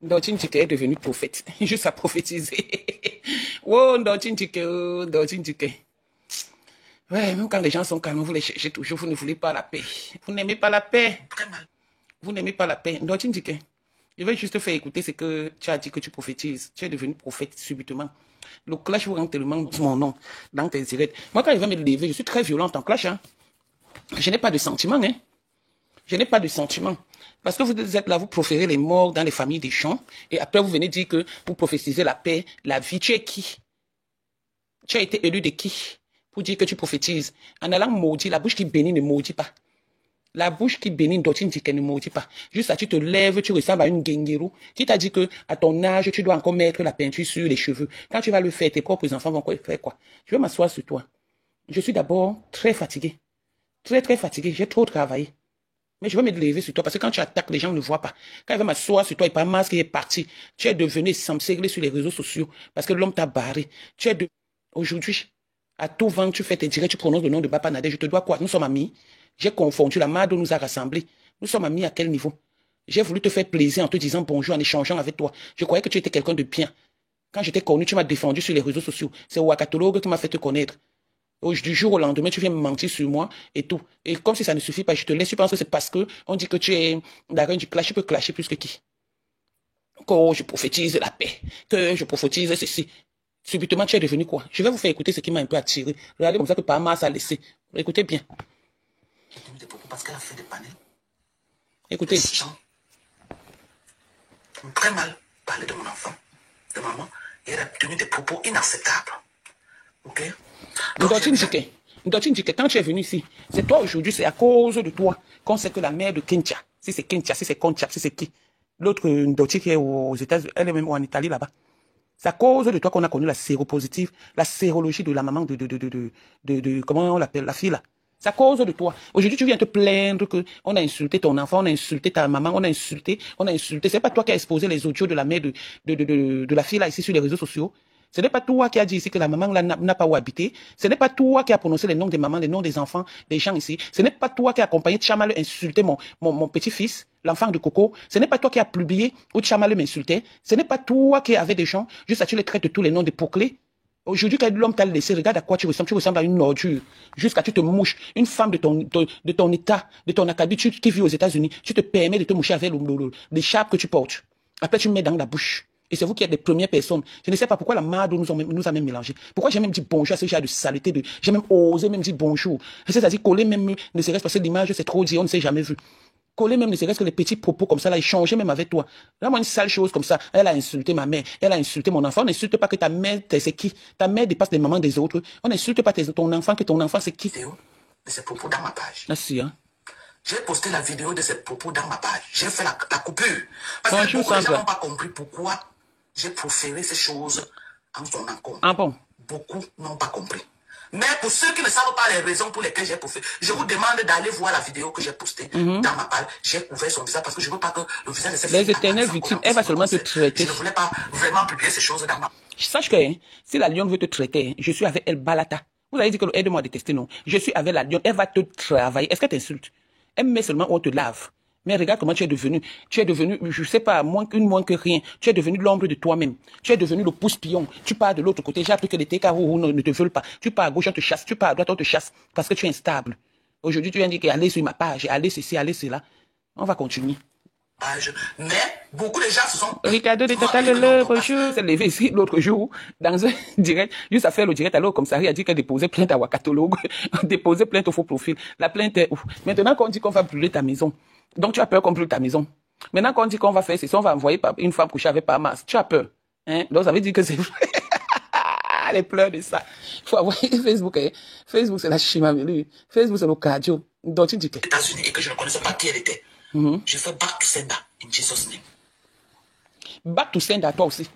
Ndochinchike est devenu prophète. Juste à prophétiser. Oh, Ndochinchike, oh, Ndochinchike. Ouais, même quand les gens sont calmes, vous les cherchez toujours, vous ne voulez pas la paix. Vous n'aimez pas la paix. Vous n'aimez pas la paix. Ndochinchike, je vais juste faire écouter ce que tu as dit que tu prophétises. Tu es devenu prophète subitement. Le clash vous rend tellement mon nom dans tes directs. Moi, quand il va me lever, je suis très violente en clash. Hein. Je n'ai pas de sentiments. Hein. Je n'ai pas de sentiments. Parce que vous êtes là, vous proférez les morts dans les familles des gens, et après vous venez dire que vous prophétisez la paix, la vie. Tu es qui? Tu as été élu de qui? Pour dire que tu prophétises. En allant maudire, la bouche qui bénit ne maudit pas. La bouche qui bénit d'autres dit qu'elle ne maudit pas. Juste ça, tu te lèves, tu ressembles à une guinguero. Qui t'a dit que à ton âge, tu dois encore mettre la peinture sur les cheveux. Quand tu vas le faire, tes propres enfants vont faire quoi? Je vais m'asseoir sur toi. Je suis d'abord très fatigué. Très, très fatigué. J'ai trop travaillé. Mais je vais me lever sur toi parce que quand tu attaques, les gens ne voient pas. Quand il va m'asseoir sur toi, il pas masque, il est parti. Tu es devenu samseglé sur les réseaux sociaux parce que l'homme t'a barré. Tu es de... Aujourd'hui, à tout vent, tu fais tes directs, tu prononces le nom de Baba Nadé. Je te dois quoi? Nous sommes amis. J'ai confondu, la Mado nous a rassemblés. Nous sommes amis à quel niveau? J'ai voulu te faire plaisir en te disant bonjour, en échangeant avec toi. Je croyais que tu étais quelqu'un de bien. Quand je t'ai connu, tu m'as défendu sur les réseaux sociaux. C'est Ouakatologue qui m'a fait te connaître. Du jour au lendemain, tu viens me mentir sur moi et tout. Et comme si ça ne suffit pas, je te laisse. Tu penses que c'est parce que on dit que tu es la reine du clash, tu peux clasher plus que qui? Que je prophétise la paix, que je prophétise ceci. Subitement, tu es devenu quoi? Je vais vous faire écouter ce qui m'a un peu attiré. Regardez comme ça que Parma a laissé. Écoutez bien. Parce qu'elle a fait des panels. Écoutez. Les gens ont très mal parlé de mon enfant, de maman, et elle a tenu des propos inacceptables. Ok? Ndochinchike, quand tu es venu ici, c'est toi aujourd'hui, c'est à cause de toi qu'on sait que la mère de Kentia, si c'est Kentia, si c'est Concha, si c'est qui, l'autre Ndochi qui est aux États-Unis, elle est même en Italie là-bas. C'est à cause de toi qu'on a connu la séropositive, la sérologie de la maman comment on l'appelle, la fille là. C'est à cause de toi. Aujourd'hui, tu viens te plaindre que on a insulté ton enfant, on a insulté ta maman, on a insulté. C'est pas toi qui as exposé les audios de la mère de la fille là ici sur les réseaux sociaux. Ce n'est pas toi qui as dit ici que la maman n'a pas où habiter. Ce n'est pas toi qui as prononcé les noms des mamans, les noms des enfants, des gens ici. Ce n'est pas toi qui as accompagné Tchamal insulter mon petit-fils, l'enfant de Coco. Ce n'est pas toi qui as publié où Tchamal m'insultait. Ce n'est pas toi qui avais des gens, juste à tu les traites de tous les noms de pouclés. Aujourd'hui, quand l'homme t'a laissé, regarde à quoi tu ressembles à une ordure. Jusqu'à tu te mouches. Une femme de ton état, de ton acabit, qui vit aux États-Unis, tu te permets de te moucher avec l'écharpe que tu portes. Après, tu mets dans la bouche. Et c'est vous qui êtes les premières personnes. Je ne sais pas pourquoi la Mado nous a même mélangés. Pourquoi j'ai même dit bonjour à ce genre de saleté. J'ai même osé même dire bonjour. C'est-à-dire coller même, ne serait-ce parce que l'image, c'est trop dit, on ne s'est jamais vu. Coller même, ne serait-ce que les petits propos comme ça, là, échanger même avec toi. Là, moi, une sale chose comme ça. Elle a insulté ma mère. Elle a insulté mon enfant. On n'insulte pas que ta mère, c'est qui? Ta mère dépasse les mamans des autres. On n'insulte pas ton enfant, que ton enfant, c'est qui? De ces propos dans ma page. Merci, hein. J'ai posté la vidéo de ces propos dans ma page. J'ai fait la coupure. Parce que beaucoup de gens n'ont pas compris pourquoi j'ai proféré ces choses en son encontre. Ah bon? Beaucoup n'ont pas compris. Mais pour ceux qui ne savent pas les raisons pour lesquelles j'ai proféré, je vous demande d'aller voir la vidéo que j'ai postée dans ma page. J'ai ouvert son visage parce que je ne veux pas que le visage de cette fille... Les éternelles victimes, elle va seulement te traiter. Je ne voulais pas vraiment publier ces choses dans ma page. Sache que si la lionne veut te traiter, je suis avec elle balata. Vous avez dit que aide-moi à détester, non? Je suis avec la lionne, elle va te travailler. Est-ce qu'elle t'insulte? Elle me met seulement où on te lave. Mais regarde comment tu es devenu. Tu es devenu, je sais pas, moins que rien. Tu es devenu l'ombre de toi-même. Tu es devenu le pouce-pion. Tu pars de l'autre côté. J'ai appris que les TKO ne te veulent pas. Tu pars à gauche, on te chasse. Tu pars à droite, on te chasse. Parce que tu es instable. Aujourd'hui, tu viens dire qu'aller sur ma page, aller ceci, aller cela. On va continuer. Mais beaucoup de gens se sont... Ricardo de Total l'autre jour s'est levé ici l'autre jour dans un direct, juste à faire le direct alors comme ça, il a dit qu'elle déposait plainte à Ouakatologue, déposait plainte au faux profil. La plainte est ouf. Maintenant qu'on dit qu'on va brûler ta maison, donc tu as peur qu'on brûle ta maison. Maintenant qu'on dit qu'on va faire ceci, on va envoyer une femme coucher avec Parmas, tu as peur. Hein? Donc ça veut dire que c'est vrai. Les pleurs de ça. Il faut avoir Facebook. Hein? Facebook c'est la chimamelu. Facebook c'est le cardio. Donc tu dis que... États-Unis et que je ne connaissais pas qui elle était. Je fais back to sender in Jesus' name. Back to sender à toi aussi.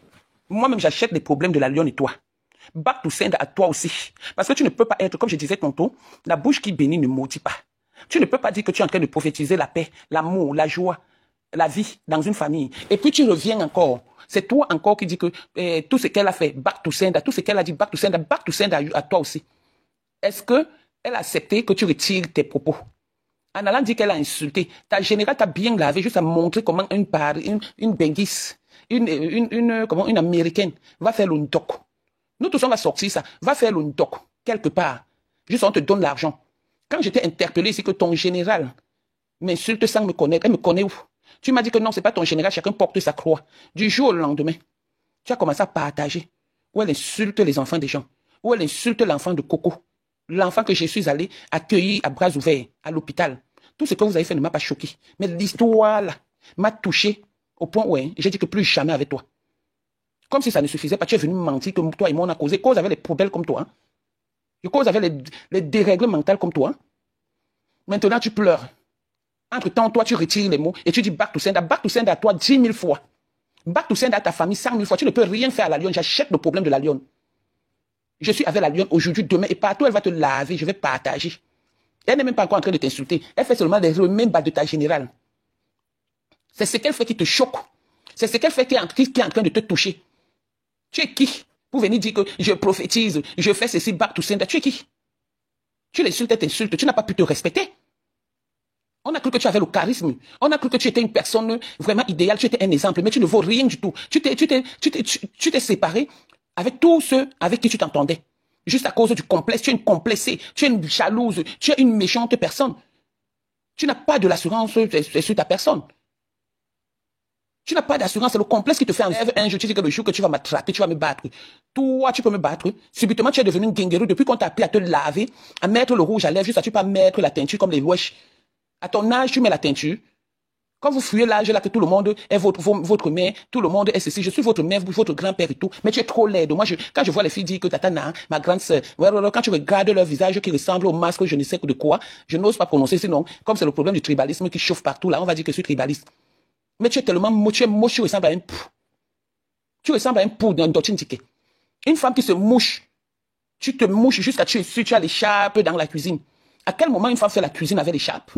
Moi-même, j'achète les problèmes de la lionne et toi. Back to sender à toi aussi. Parce que tu ne peux pas être, comme je disais tantôt, la bouche qui bénit ne maudit pas. Tu ne peux pas dire que tu es en train de prophétiser la paix, l'amour, la joie, la vie dans une famille. Et puis tu reviens encore. C'est toi encore qui dis que tout ce qu'elle a fait, back to sender, tout ce qu'elle a dit, back to sender à toi aussi. Est-ce que elle a accepté que tu retires tes propos? En allant dire qu'elle a insulté, ta générale t'a bien lavé juste à montrer comment une benguisse une américaine va faire le doc. Nous tous, on va sortir ça. Va faire le doc, quelque part. Juste, on te donne l'argent. Quand j'étais interpellé ici que ton général m'insulte sans me connaître, elle me connaît où? Tu m'as dit que non, c'est pas ton général, chacun porte sa croix. Du jour au lendemain, tu as commencé à partager où elle insulte les enfants des gens, où elle insulte l'enfant de Coco, l'enfant que je suis allé accueillir à bras ouverts à l'hôpital. Tout ce que vous avez fait ne m'a pas choqué. Mais l'histoire là m'a touché au point où j'ai dit que plus jamais avec toi. Comme si ça ne suffisait pas, tu es venu me mentir que toi et moi on a causé. Cause avec les poubelles comme toi. Hein. Je cause avec les dérègles mentales comme toi. Hein. Maintenant tu pleures. Entre-temps, toi tu retires les mots et tu dis back to sender. Back to sender à toi 10 000 fois. Back to sender à ta famille 100 000 fois. Tu ne peux rien faire à la lionne. J'achète le problème de la lionne. Je suis avec la lionne aujourd'hui, demain et partout elle va te laver. Je vais partager. Elle n'est même pas encore en train de t'insulter. Elle fait seulement des remèdes de ta générale. C'est ce qu'elle fait qui te choque. C'est ce qu'elle fait qui est en train de te toucher. Tu es qui pour venir dire que je prophétise, je fais ceci, back to sender. Tu es qui? Tu l'insultes, elle t'insulte. Tu n'as pas pu te respecter. On a cru que tu avais le charisme. On a cru que tu étais une personne vraiment idéale. Tu étais un exemple, mais tu ne vaux rien du tout. Tu t'es séparé avec tous ceux avec qui tu t'entendais. Juste à cause du complexe. Tu es une complexée. Tu es une jalouse. Tu es une méchante personne. Tu n'as pas de l'assurance sur ta personne. Tu n'as pas d'assurance, c'est le complexe qui te fait enlever un jour. Tu dis que le jour que tu vas m'attraper, tu vas me battre. Toi, tu peux me battre. Subitement, tu es devenu une guinguerou depuis qu'on t'a appris à te laver, à mettre le rouge à lèvres, juste à tu pas mettre la teinture comme les wesh. À ton âge, tu mets la teinture. Quand vous fuyez l'âge là que tout le monde est votre mère, tout le monde est ceci, je suis votre mère, votre grand-père et tout, mais tu es trop laide. Moi, quand je vois les filles dire que Tatana, ma grande sœur, quand tu regardes leur visage qui ressemble au masque, je ne sais de quoi, je n'ose pas prononcer, sinon, comme c'est le problème du tribalisme qui chauffe partout là, on va dire que je suis tribaliste. Mais tu es tellement moche, tu ressembles à un pou. Tu ressembles à un pou d'un Dotchintike. Une femme qui se mouche, tu te mouches jusqu'à tu as l'écharpe dans la cuisine. À quel moment une femme fait la cuisine avec l'écharpe?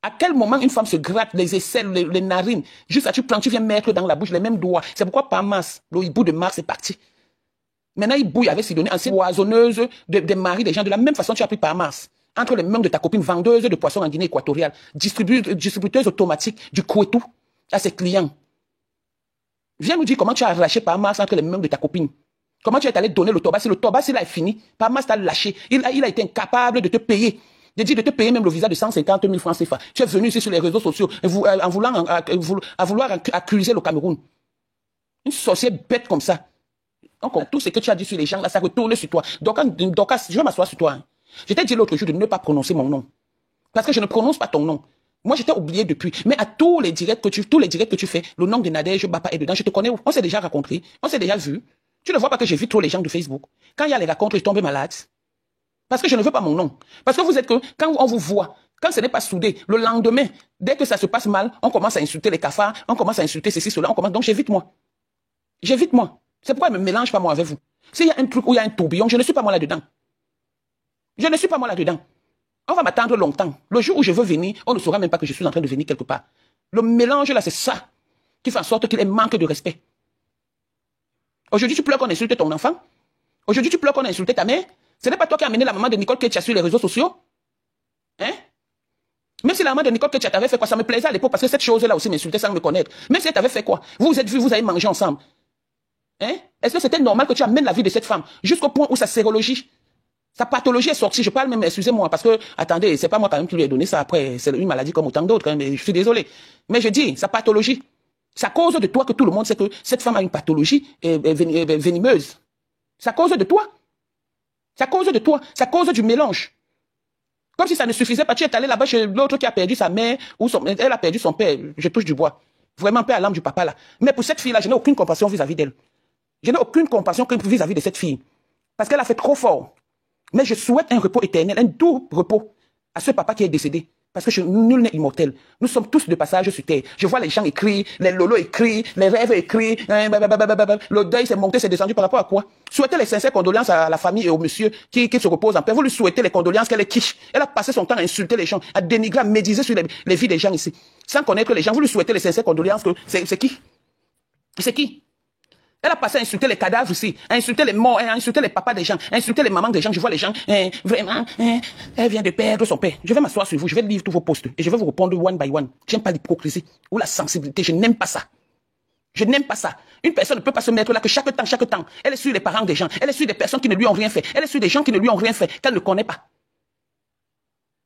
À quel moment une femme se gratte les aisselles, les narines, jusqu'à tu viens mettre dans la bouche les mêmes doigts. C'est pourquoi Parmas, le hibou de Mars est parti. Maintenant, il bouille avec Sidonie, ancienne oisonneuse des maris des gens. De la même façon, tu as pris Parmas. Entre les mains de ta copine vendeuse de poissons en Guinée équatoriale, distributeuse automatique du Kouetou à ses clients. Viens nous dire comment tu as arraché Parmas entre les mains de ta copine. Comment tu es allé donner le Tobas. Si le Tobas, il a fini, Parmas t'a lâché. Il a été incapable de te payer. De payer même le visa de 150 000 francs CFA. Tu es venu ici sur les réseaux sociaux en vouloir accuser le Cameroun. Une sorcière bête comme ça. Donc, tout ce que tu as dit sur les gens, là, ça retourne sur toi. Donc, je vais m'asseoir sur toi. Hein. Je t'ai dit l'autre jour de ne pas prononcer mon nom. Parce que je ne prononce pas ton nom. Moi, je t'ai oublié depuis. Mais à tous les directs que tu fais, le nom de Nadège Bapa est dedans. Je te connais où? On s'est déjà rencontrés. On s'est déjà vu. Tu ne vois pas que j'ai vu trop les gens de Facebook. Quand il y a les rencontres, je tombe malade. Parce que je ne veux pas mon nom. Parce que vous êtes que, quand on vous voit, quand ce n'est pas soudé, le lendemain, dès que ça se passe mal, on commence à insulter les cafards, on commence à insulter ceci, cela, donc j'évite moi. J'évite moi. C'est pourquoi je ne me mélange pas moi avec vous. S'il y a un truc où il y a un tourbillon, je ne suis pas moi là-dedans. Je ne suis pas moi là-dedans. On va m'attendre longtemps. Le jour où je veux venir, on ne saura même pas que je suis en train de venir quelque part. Le mélange là, c'est ça qui fait en sorte qu'il y ait manque de respect. Aujourd'hui, tu pleures qu'on insulte ton enfant. Aujourd'hui, tu pleures qu'on a insulté ta mère. Ce n'est pas toi qui as amené la maman de Nicole Ketia sur les réseaux sociaux. Hein? Même si la maman de Nicole Ketia t'avait fait quoi, ça me plaisait à l'époque parce que cette chose-là aussi m'insultait sans me connaître. Même si elle t'avait fait quoi, vous vous êtes vus, vous avez mangé ensemble. Hein? Est-ce que c'était normal que tu amènes la vie de cette femme jusqu'au point où sa sérologie, sa pathologie est sortie? Je parle même, excusez-moi, parce que, attendez, c'est pas moi quand même qui lui ai donné ça après, c'est une maladie comme autant d'autres, hein, mais je suis désolé. Mais je dis, sa pathologie, c'est à cause de toi que tout le monde sait que cette femme a une pathologie venimeuse. C'est à cause de toi. C'est à cause de toi. C'est à cause du mélange. Comme si ça ne suffisait pas. Tu es allé là-bas chez l'autre qui a perdu sa mère ou elle a perdu son père. Je touche du bois. Vraiment, paix à l'âme du papa là. Mais pour cette fille-là, je n'ai aucune compassion vis-à-vis d'elle. Je n'ai aucune compassion vis-à-vis de cette fille. Parce qu'elle a fait trop fort. Mais je souhaite un repos éternel, un doux repos à ce papa qui est décédé. Parce que nul n'est immortel. Nous sommes tous de passage sur terre. Je vois les gens écrire, les lolos écrits, les rêves écrits, le deuil s'est monté, s'est descendu par rapport à quoi? Souhaitez les sincères condoléances à la famille et au monsieur qui se repose en paix. Vous lui souhaitez les condoléances qu'elle est quiche. Elle a passé son temps à insulter les gens, à dénigrer, à médiser sur les vies des gens ici. Sans connaître les gens, vous lui souhaitez les sincères condoléances que c'est qui? C'est qui? Elle a passé à insulter les cadavres ici, à insulter les morts, à insulter les papas des gens, à insulter les mamans des gens. Je vois les gens, vraiment, elle vient de perdre son père. Je vais m'asseoir sur vous, je vais lire tous vos posts et je vais vous répondre one by one. J'aime pas l'hypocrisie ou la sensibilité, je n'aime pas ça. Je n'aime pas ça. Une personne ne peut pas se mettre là que chaque temps, elle est sur les parents des gens. Elle est sur des personnes qui ne lui ont rien fait. Elle est sur des gens qui ne lui ont rien fait, qu'elle ne connaît pas.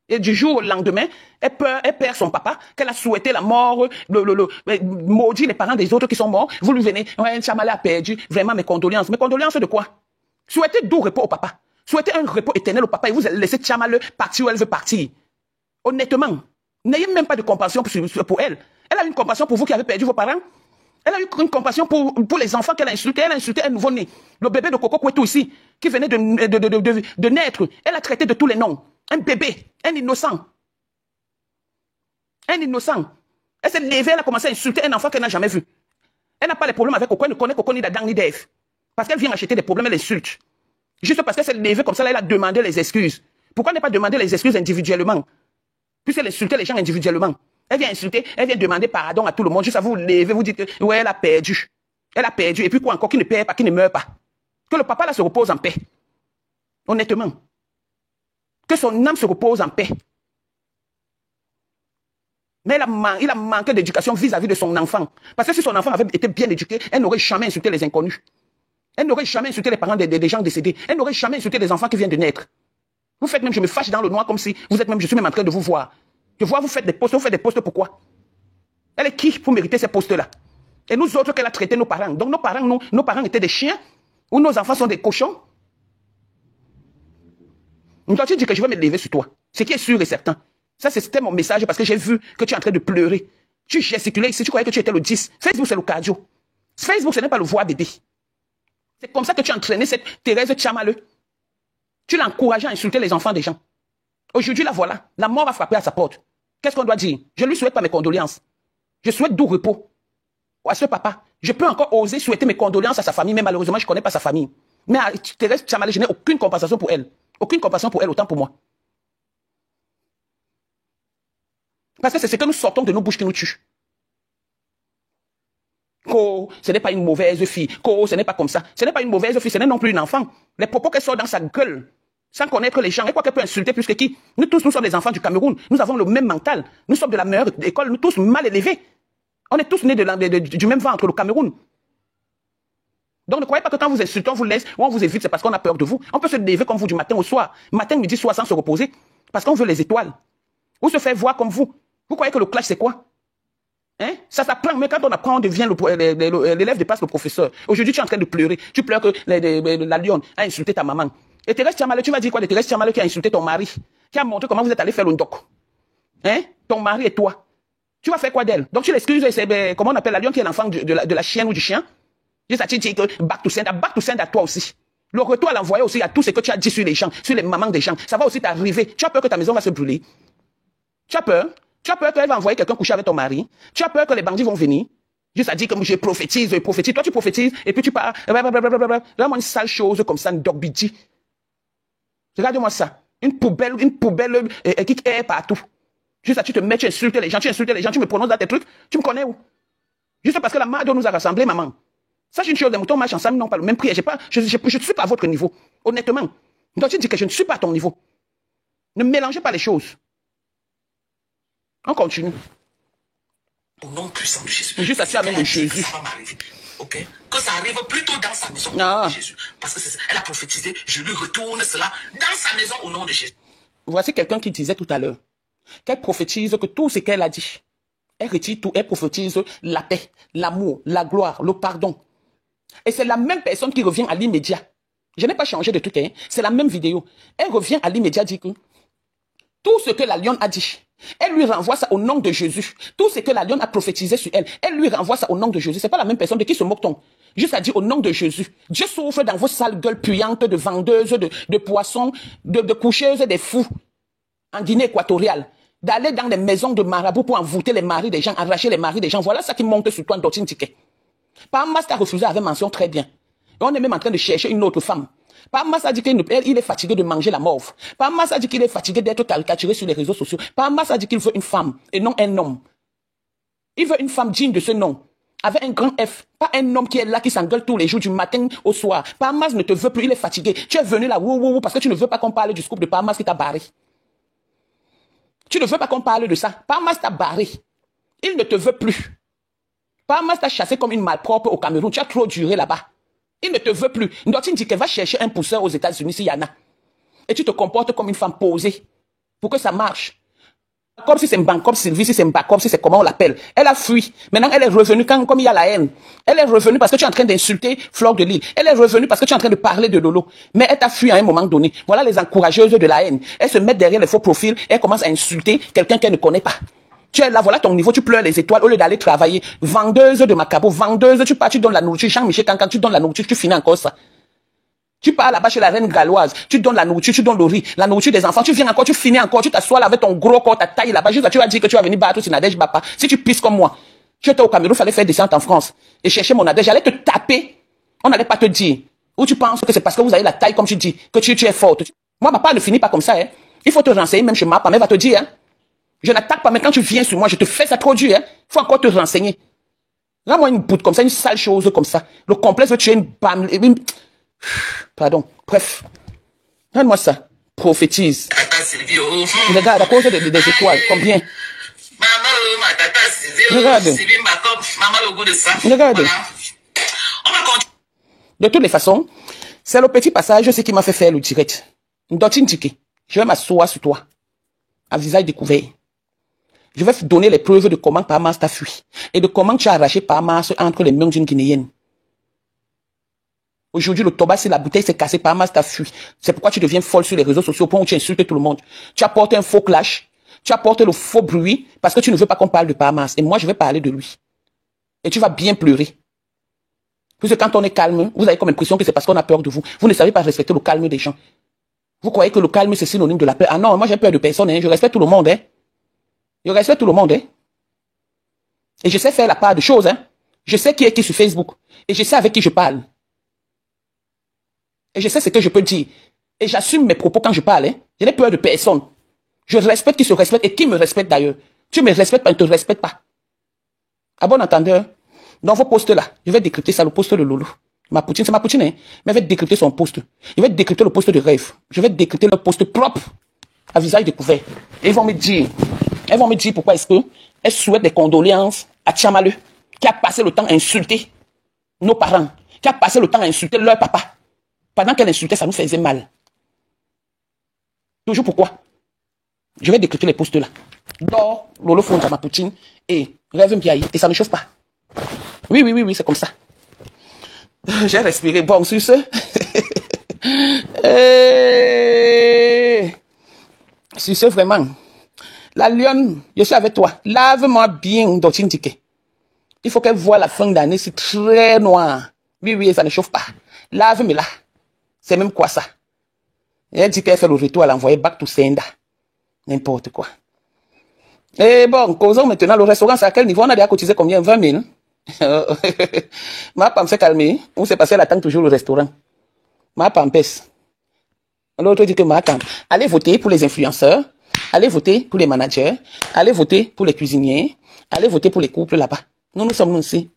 Et du jour au lendemain, elle perd son papa, qu'elle a souhaité la mort, maudit les parents des autres qui sont morts. Vous lui venez, ouais, Chamala a perdu, vraiment mes condoléances. Mes condoléances de quoi? Souhaitez doux repos au papa. Souhaitez un repos éternel au papa et vous laissez Chamala partir où elle veut partir. Honnêtement, n'ayez même pas de compassion pour elle. Elle a une compassion pour vous qui avez perdu vos parents. Elle a eu une compassion pour les enfants qu'elle a insultés. Elle a insulté un nouveau-né. Le bébé de Coco Kwetu ici, qui venait de naître. Elle a traité de tous les noms. Un bébé, un innocent. Un innocent. Elle s'est levée, elle a commencé à insulter un enfant qu'elle n'a jamais vu. Elle n'a pas les problèmes avec Coco, elle ne connaît Coco ni Dadang ni Dave. Parce qu'elle vient acheter des problèmes, elle insulte. Juste parce qu'elle s'est levée comme ça, là, elle a demandé les excuses. Pourquoi ne pas demander les excuses individuellement? Puisqu'elle insultait les gens individuellement. Elle vient insulter, elle vient demander pardon à tout le monde. Juste à vous lever, vous dites que ouais, elle a perdu. Elle a perdu. Et puis quoi encore, qui ne perd pas, qui ne meurt pas. Que le papa là se repose en paix. Honnêtement. Que son âme se repose en paix. Mais il a manqué d'éducation vis-à-vis de son enfant. Parce que si son enfant avait été bien éduqué, elle n'aurait jamais insulté les inconnus. Elle n'aurait jamais insulté les parents des gens décédés. Elle n'aurait jamais insulté les enfants qui viennent de naître. Vous faites même, je me fâche dans le noir comme si vous êtes même, je suis même en train de vous voir. Je vois, vous faites des postes pourquoi? Elle est qui pour mériter ces postes-là? Et nous autres qu'elle a traité nos parents. Donc nos parents étaient des chiens ou nos enfants sont des cochons? Donc tu dis que je vais me lever sur toi. Ce qui est sûr et certain. Ça, c'était mon message parce que j'ai vu que tu es en train de pleurer. Tu gesticulais ici, tu croyais que tu étais le 10. Facebook, c'est le cardio. Facebook, ce n'est pas le voix bébé. C'est comme ça que tu as entraîné cette Thérèse Tchamaleu. Tu l'as encouragé à insulter les enfants des gens. Aujourd'hui, la voilà. La mort va frapper à sa porte. Qu'est-ce qu'on doit dire? Je ne lui souhaite pas mes condoléances. Je souhaite doux repos à ce papa. Je peux encore oser souhaiter mes condoléances à sa famille, mais malheureusement, je ne connais pas sa famille. Mais à Thérèse Tchamaleu, je n'ai aucune compassion pour elle. Aucune compassion pour elle, autant pour moi. Parce que c'est ce que nous sortons de nos bouches qui nous tue. Ko, ce n'est pas une mauvaise fille. Ko, ce n'est pas comme ça. Ce n'est pas une mauvaise fille, ce n'est non plus une enfant. Les propos qu'elle sort dans sa gueule, sans connaître les gens, et quoi qu'elle peut insulter plus que qui? Nous tous, nous sommes des enfants du Cameroun. Nous avons le même mental. Nous sommes de la meilleure école, nous tous mal élevés. On est tous nés du même ventre, le Cameroun. Donc ne croyez pas que quand vous insultez, on vous laisse, ou on vous évite, c'est parce qu'on a peur de vous. On peut se lever comme vous du matin au soir. Matin, midi, soir, sans se reposer. Parce qu'on veut les étoiles. Ou se faire voir comme vous. Vous croyez que le clash, c'est quoi? Hein? Ça s'apprend, mais quand on apprend, on devient l'élève dépasse le professeur. Aujourd'hui, tu es en train de pleurer. Tu pleures que la lionne a insulté ta maman. Et Thérèse Tchamaleu, tu vas dire quoi de Thérèse Tchamaleu qui a insulté ton mari? Qui a montré comment vous êtes allé faire le ndoc? Hein? Ton mari et toi. Tu vas faire quoi d'elle? Donc tu l'excuses, c'est comment on appelle la lionne qui est l'enfant de la chienne ou du chien? Juste à te dire que back to send à toi aussi. Le retour à l'envoyer aussi à tout ce que tu as dit sur les gens, sur les mamans des gens. Ça va aussi t'arriver. Tu as peur que ta maison va se brûler. Tu as peur? Tu as peur qu'elle va envoyer quelqu'un coucher avec ton mari? Tu as peur que les bandits vont venir? Juste à dire que je prophétise. Toi, tu prophétises et puis tu pars. Vraiment une sale chose comme ça, une dogbidi. Regarde-moi ça. Une poubelle qui est partout. Juste à tu te mets, tu insultes les gens, tu me prononces dans tes trucs. Tu me connais où? Juste parce que la Mado nous a rassemblés, maman. Sache une chose, les moutons marchent ensemble, n'ont pas le même prix. Je ne suis pas à votre niveau. Honnêtement. Donc tu dis que je ne suis pas à ton niveau. Ne mélangez pas les choses. On continue. Au nom puissant de Jésus. Juste à ça même de Jésus. Ça va m'arriver. Ok? Que ça arrive plutôt dans sa maison au nom de Jésus. Parce que elle a prophétisé, je lui retourne cela dans sa maison au nom de Jésus. Voici quelqu'un qui disait tout à l'heure qu'elle prophétise que tout ce qu'elle a dit, elle retire tout, elle prophétise la paix, l'amour, la gloire, le pardon. Et c'est la même personne qui revient à l'immédiat. Je n'ai pas changé de truc, hein? C'est la même vidéo. Elle revient à l'immédiat, dit que tout ce que la lionne a dit, elle lui renvoie ça au nom de Jésus. Tout ce que la lionne a prophétisé sur elle, elle lui renvoie ça au nom de Jésus. C'est pas la même personne. De qui se moque-t-on? Juste à dire au nom de Jésus. Dieu souffre dans vos sales gueules puantes de vendeuses, de poissons, de coucheuses des fous en Guinée équatoriale. D'aller dans les maisons de marabouts pour envoûter les maris des gens, arracher les maris des gens. Voilà ça qui monte sur toi en Dotine Ticket. Parmas t'a refusé avec mention très bien. Et on est même en train de chercher une autre femme. Parmas a dit qu'il est fatigué de manger la morve. Parmas a dit qu'il est fatigué d'être caricaturé sur les réseaux sociaux. Parmas a dit qu'il veut une femme et non un homme. Il veut une femme digne de ce nom. Avec un grand F. Pas un homme qui est là, qui s'engueule tous les jours du matin au soir. Parmas ne te veut plus, il est fatigué. Tu es venu là, parce que tu ne veux pas qu'on parle du scoop de Parmas qui t'a barré. Tu ne veux pas qu'on parle de ça. Parmas t'a barré. Il ne te veut plus. Parmas t'a chassé comme une malpropre au Cameroun. Tu as trop duré là-bas. Il ne te veut plus. Ndotine dit qu'elle va chercher un pousseur aux États-Unis s'il y en a. Et tu te comportes comme une femme posée pour que ça marche. Comme si c'est Mbankop Sylvie, si c'est Mbakop, si c'est comment on l'appelle. Elle a fui. Maintenant, elle est revenue comme il y a la haine. Elle est revenue parce que tu es en train d'insulter Flore de Lille. Elle est revenue parce que tu es en train de parler de Lolo. Mais elle t'a fui à un moment donné. Voilà les encourageuses de la haine. Elles se mettent derrière les faux profils et elles commencent à insulter quelqu'un qu'elle ne connaît pas. Tu es là, voilà ton niveau, tu pleures les étoiles au lieu d'aller travailler. Vendeuse de macabo, vendeuse, tu pars, tu donnes la nourriture. Jean-Michel Cancan, tu donnes la nourriture, tu finis encore ça. Tu pars là-bas chez la reine galloise, tu donnes la nourriture, tu donnes le riz, la nourriture des enfants, tu viens encore, tu finis encore, tu t'assois là avec ton gros corps, ta taille là-bas, juste là, tu vas dire que tu vas venir battre sur Nadège Bapa. Si tu pisses comme moi, j'étais au Cameroun, fallait faire descente en France et chercher mon Nadège, j'allais te taper, on n'allait pas te dire. Ou tu penses que c'est parce que vous avez la taille comme tu dis, que tu es forte. Moi, Papa ne finit pas comme ça, hein. Il faut te renseigner, même chez ma mère va te dire, hein. Je n'attaque pas, mais quand tu viens sur moi, je te fais ça trop dur, hein. Faut encore te renseigner. Rends-moi une boute comme ça, une sale chose comme ça. Le complexe, tu es une bam, pardon, bref. Donne-moi ça. Prophétise. Regarde, à cause des étoiles, combien? Regarde. Regarde. De toutes les façons, c'est le petit passage ce qui m'a fait faire le direct. Ndotine Tike, je vais m'asseoir sur toi, à visage découvert. Je vais te donner les preuves de comment Parmas t'a fui et de comment tu as arraché Parmas entre les mains d'une Guinéenne. Aujourd'hui, le tabac, c'est la bouteille, c'est cassé, Parmas t'a fui. C'est pourquoi tu deviens folle sur les réseaux sociaux, au point où tu insultes tout le monde. Tu apportes un faux clash, tu apportes le faux bruit, parce que tu ne veux pas qu'on parle de Parmas. Et moi, je vais parler de lui. Et tu vas bien pleurer. Puisque quand on est calme, vous avez comme impression que c'est parce qu'on a peur de vous. Vous ne savez pas respecter le calme des gens. Vous croyez que le calme, c'est synonyme de la peur. Ah non, moi, j'ai peur de personne, hein. Je respecte tout le monde, hein. Je respecte tout le monde, hein. Et je sais faire la part de choses, hein. Je sais qui est qui sur Facebook. Et je sais avec qui je parle. Et je sais ce que je peux dire. Et j'assume mes propos quand je parle. Hein. Je n'ai peur de personne. Je respecte qui se respecte et qui me respecte d'ailleurs. Tu me respectes pas, ne te respecte pas. À bon entendeur, dans vos posts là, je vais décrypter ça, le post de Lolo. Ma poutine, c'est ma poutine, hein. Mais je vais décrypter son post. Je vais décrypter le post de Rêve. Je vais décrypter le post propre, à visage découvert. Et ils vont me dire pourquoi est-ce que elles souhaitent des condoléances à Tchamaleu, qui a passé le temps à insulter nos parents, qui a passé le temps à insulter leur papa. Pendant qu'elle insultait, ça nous faisait mal. Toujours pourquoi? Je vais décrypter les postes là. Dors, Lolo Fonda, ma poutine, et Rêve Mbiaye, et ça ne chauffe pas. Oui, c'est comme ça. J'ai respiré. Bon, sur ce. Sur ce, vraiment. La lionne, je suis avec toi. Lave-moi bien, Ndotine Tike. Il faut qu'elle voie la fin d'année, c'est très noir. Oui, ça ne chauffe pas. Lave-moi là. C'est même quoi ça? Et elle dit qu'elle fait le retour, elle a envoyé back to sender. N'importe quoi. Et bon, causons maintenant le restaurant, c'est à quel niveau? On a déjà cotisé combien? 20 000. Ma femme s'est calmée. Où c'est passé, elle attend toujours le restaurant. Ma femme pèse. L'autre dit que ma femme, allez voter pour les influenceurs, allez voter pour les managers, allez voter pour les cuisiniers, allez voter pour les couples là-bas. Nous sommes ici,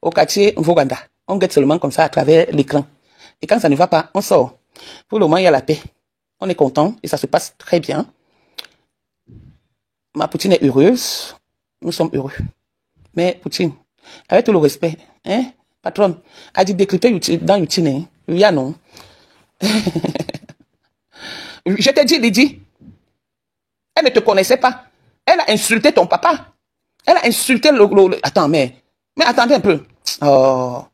au quartier Voganda. On guette seulement comme ça à travers l'écran. Et quand ça ne va pas, on sort. Pour le moment, il y a la paix. On est content et ça se passe très bien. Ma Poutine est heureuse. Nous sommes heureux. Mais Poutine, avec tout le respect, hein, patronne, a dit décrypter dans Youtube, hein. Oui, non. Je t'ai dit, Lydie, elle ne te connaissait pas. Elle a insulté ton papa. Elle a insulté le... Attends, mais attendez un peu. Oh.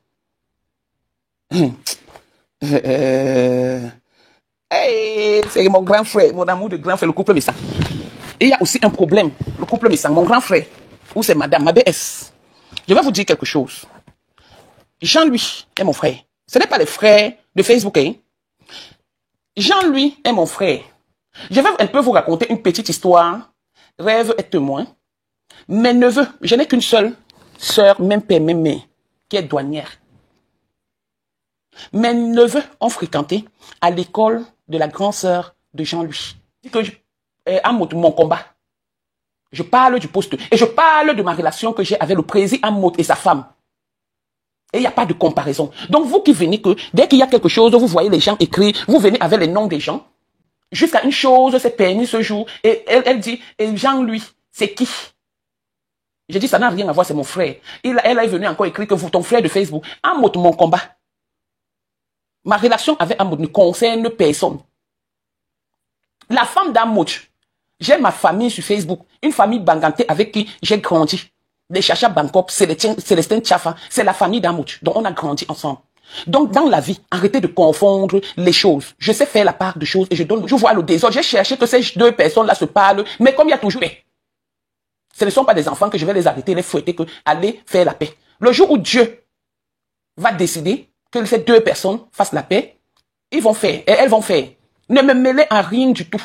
Hey, c'est mon grand frère, mon amour de grand frère, le couple Messang. Et il y a aussi un problème, le couple Messang, mon grand frère, ou c'est madame, ma BS. Je vais vous dire quelque chose. Jean-Louis est mon frère. Ce n'est pas les frères de Facebook, hein. Jean-Louis est mon frère. Je vais un peu vous raconter une petite histoire. Rêve est témoin. Mes neveux, je n'ai qu'une seule sœur, même père, même mère, qui est douanière. Mes neveux ont fréquenté à l'école de la grande sœur de Jean-Louis. À mon combat, je parle du poste et je parle de ma relation que j'ai avec le président Amot et sa femme. Et il n'y a pas de comparaison. Donc vous qui venez que, dès qu'il y a quelque chose, vous voyez les gens écrire, vous venez avec les noms des gens. Jusqu'à une chose s'est permis ce jour. Et elle dit, et Jean-Louis, c'est qui? J'ai dit, ça n'a rien à voir, c'est mon frère. Elle est venue encore écrire que vous, ton frère de Facebook, Amout, mon combat. Ma relation avec Amout ne concerne personne. La femme d'Amout, j'ai ma famille sur Facebook, une famille bangantée avec qui j'ai grandi. Les Chacha Bangkok, Célestin Tchafa, c'est la famille d'Amout, dont on a grandi ensemble. Donc, dans la vie, arrêtez de confondre les choses. Je sais faire la part de choses et je vois le désordre. J'ai cherché que ces deux personnes-là se parlent, mais comme il y a toujours paix. Ce ne sont pas des enfants que je vais les arrêter, les fouetter, que aller faire la paix. Le jour où Dieu va décider que ces deux personnes fassent la paix, ils vont faire, et elles vont faire. Ne me mêlez à rien du tout.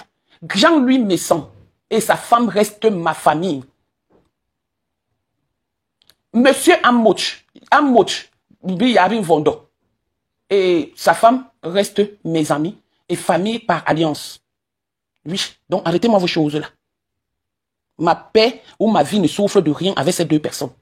Jean-Louis Messon et sa femme restent ma famille. Monsieur Amouch, Biyari Vondo et sa femme restent mes amis et famille par alliance. Oui, donc arrêtez-moi vos choses là. Ma paix ou ma vie ne souffre de rien avec ces deux personnes.